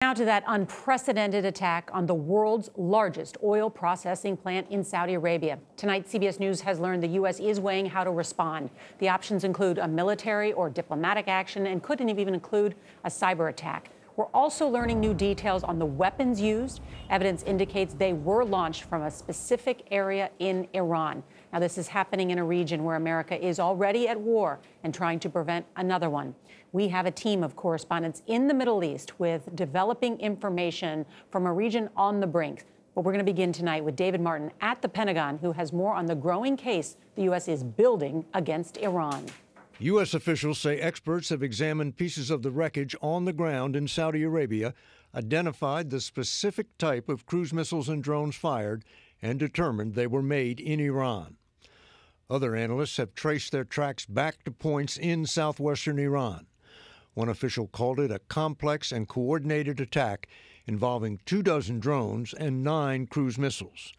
Now to that unprecedented attack on the world's largest oil processing plant in Saudi Arabia. Tonight, CBS News has learned the U.S. is weighing how to respond. The options include a military or diplomatic action and could even include a cyber attack. We're also learning new details on the weapons used. Evidence indicates they were launched from a specific area in Iran. Now, this is happening in a region where America is already at war and trying to prevent another one. We have a team of correspondents in the Middle East with developing information from a region on the brink. But we're going to begin tonight with David Martin at the Pentagon, who has more on the growing case the U.S. is building against Iran. U.S. officials say experts have examined pieces of the wreckage on the ground in Saudi Arabia, identified the specific type of cruise missiles and drones fired, and determined they were made in Iran. Other analysts have traced their tracks back to points in southwestern Iran. One official called it a complex and coordinated attack involving 24 drones and 9 cruise missiles.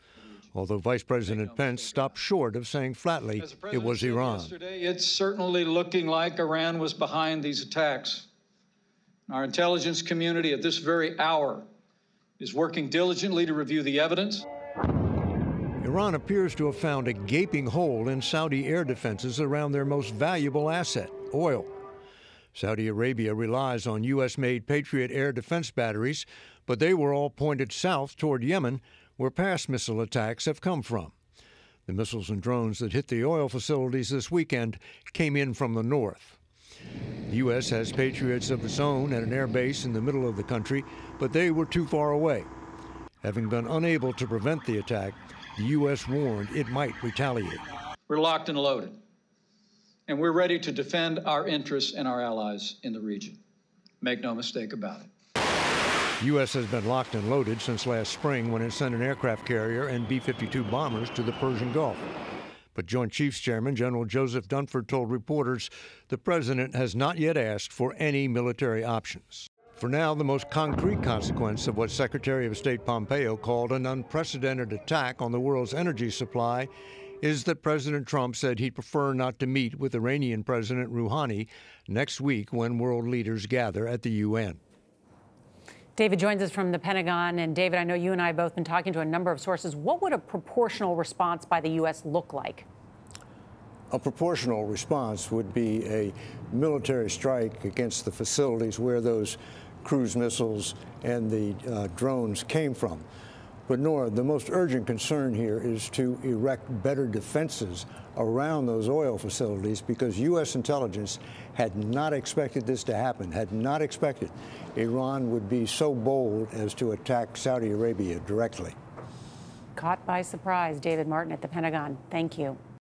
Although Vice President Pence stopped short of saying flatly it was Iran. Yesterday, it's certainly looking like Iran was behind these attacks. Our intelligence community at this very hour is working diligently to review the evidence. Iran appears to have found a gaping hole in Saudi air defenses around their most valuable asset, oil. Saudi Arabia relies on U.S.-made Patriot air defense batteries, but they were all pointed south toward Yemen, where past missile attacks have come from. The missiles and drones that hit the oil facilities this weekend came in from the north. The U.S. has Patriots of its own at an air base in the middle of the country, but they were too far away. Having been unable to prevent the attack, the U.S. warned it might retaliate. We're locked and loaded, and we're ready to defend our interests and our allies in the region. Make no mistake about it. The U.S. has been locked and loaded since last spring when it sent an aircraft carrier and B-52 bombers to the Persian Gulf. But Joint Chiefs Chairman General Joseph Dunford told reporters the president has not yet asked for any military options. For now, the most concrete consequence of what Secretary of State Pompeo called an unprecedented attack on the world's energy supply is that President Trump said he'd prefer not to meet with Iranian President Rouhani next week when world leaders gather at the UN. David joins us from the Pentagon. And David, I know you and I have both been talking to a number of sources. What would a proportional response by the U.S. look like? A proportional response would be a military strike against the facilities where those cruise missiles and the drones came from. But Nora, the most urgent concern here is to erect better defenses around those oil facilities because U.S. intelligence had not expected this to happen, had not expected Iran would be so bold as to attack Saudi Arabia directly. Caught by surprise, David Martin at the Pentagon. Thank you.